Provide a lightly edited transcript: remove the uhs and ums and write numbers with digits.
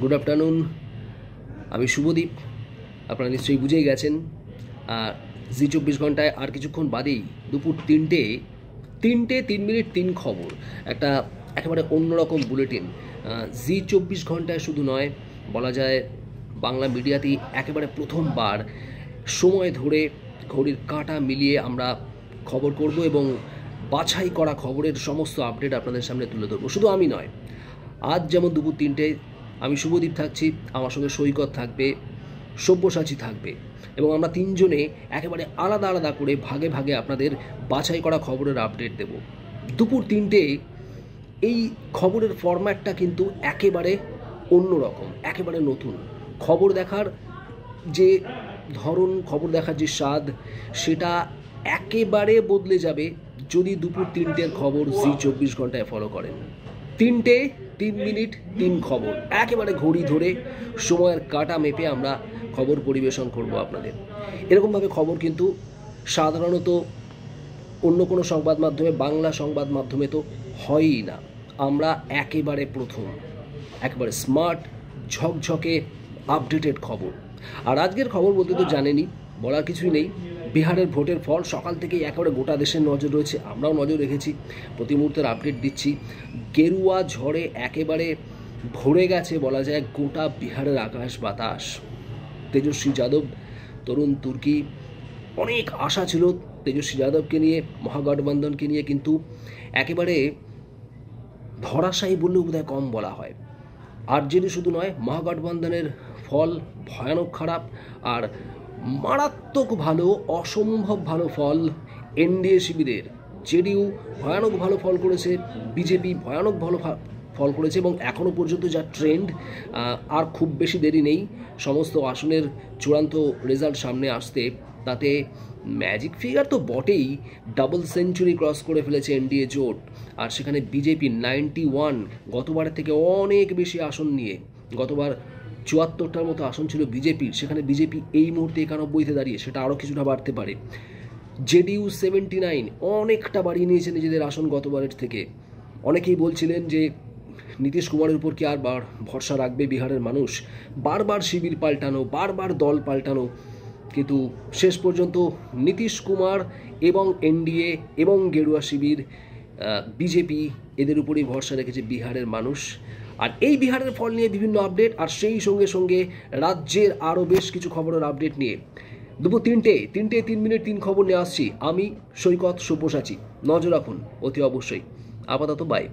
Good afternoon, আমি শুভদীপ। আপনারা নিশ্চয়ই বুঝেই গেছেন। জি 24 ঘন্টায় আর কিছুক্ষণ বাদেই দুপুর 3:03 খবর, একটা একেবারে অন্যরকম বুলেটিন। জি 24 ঘন্টায় শুধু নয়, বলা যায় বাংলা মিডিয়াতেই একেবারে প্রথমবার সময় ধরে ঘড়ির কাঁটা মিলিয়ে আমরা খবর করব এবং বাছাই করা খবরের সমস্ত আপডেট আপনাদের সামনে তুলে ধরবো। শুধু আমি নয়, আজ যেমন দুপুর 3টে আমি শুভদীপ থাকছি, আমার সঙ্গে সৈকত থাকবে, সব্যসাচী থাকবে এবং আমরা তিনজনে একেবারে আলাদা আলাদা করে ভাগে ভাগে আপনাদের বাছাই করা খবরের আপডেট দেব। দুপুর 3টে এই খবরের ফরম্যাটটা কিন্তু একেবারে অন্যরকম, একেবারে নতুন। খবর দেখার যে ধরন, খবর দেখার যে স্বাদ, সেটা একেবারে বদলে যাবে যদি দুপুর 3টের খবর জি 24 ঘন্টায় ফলো করেন। 3:03 খবর, একেবারে ঘড়ি ধরে সময়ের কাঁটা মেপে আমরা খবর পরিবেশন করব আপনাদের। এরকমভাবে খবর কিন্তু সাধারণত অন্য কোনো সংবাদ মাধ্যমে, বাংলা সংবাদ মাধ্যমে তো হয়ই না। আমরা একেবারে প্রথম, একেবারে স্মার্ট, ঝকঝকে আপডেটেড খবর। আর আজকের খবর বলতে তো জানেনই, বলার কিছুই নেই। বিহারের ভোটের ফল সকাল থেকেই একেবারে গোটা দেশের নজর রয়েছে, আমরাও নজর রেখেছি, প্রতি মুহূর্তের আপডেট দিচ্ছি। গেরুয়া ঝড়ে একেবারে ভরে গেছে বলা যায় গোটা বিহারের আকাশ বাতাস। তেজস্বী যাদব, তরুণ তুর্কি, অনেক আশা ছিল তেজস্বী যাদবকে নিয়ে, মহাগঠবন্ধনকে নিয়ে, কিন্তু একেবারে ধরাশায়ী বললেও বোধহয় কম বলা হয়। আর যেটি শুধু নয়, মহাগঠবন্ধনের ফল ভয়ানক খারাপ, আর মারাত্মক ভালো, অসম্ভব ভালো ফল এনডিএ শিবিরের। জেডিইউ ভয়ানক ভালো ফল করেছে, বিজেপি ভয়ানক ভালো ফল করেছে এবং এখনও পর্যন্ত যা ট্রেন্ড, আর খুব বেশি দেরি নেই সমস্ত আসনের চূড়ান্ত রেজাল্ট সামনে আসতে। তাতে ম্যাজিক ফিগার তো বটেই, ডাবল সেঞ্চুরি ক্রস করে ফেলেছে এনডিএ জোট। আর সেখানে বিজেপি 91, গতবারের থেকে অনেক বেশি আসন নিয়ে। গতবার 74টার মতো আসন ছিল বিজেপির, সেখানে বিজেপি এই মুহূর্তে 91তে দাঁড়িয়ে, সেটা আরও কিছুটা বাড়তে পারে। জেডিইউ 79, অনেকটা বাড়িয়ে নিয়েছে নিজেদের আসন গতবারের থেকে। অনেকেই বলছিলেন যে নীতিশ কুমারের উপর কি আর ভরসা রাখবে বিহারের মানুষ, বারবার শিবির পাল্টানো, বারবার দল পাল্টানো, কিন্তু শেষ পর্যন্ত নীতিশ কুমার এবং এনডিএ এবং গেরুয়া শিবির, বিজেপি, এদের উপরেই ভরসা রেখেছে বিহারের মানুষ। আর এই বিহারের ফল নিয়ে বিভিন্ন আপডেট, আর সেই সঙ্গে সঙ্গে রাজ্যের আরও বেশ কিছু খবরের আপডেট নিয়ে দুপুর 3:03 খবর নিয়ে আসছি আমি, সৈকত, সব্যসাচী। নজর রাখুন অতি অবশ্যই। আপাতত বাই।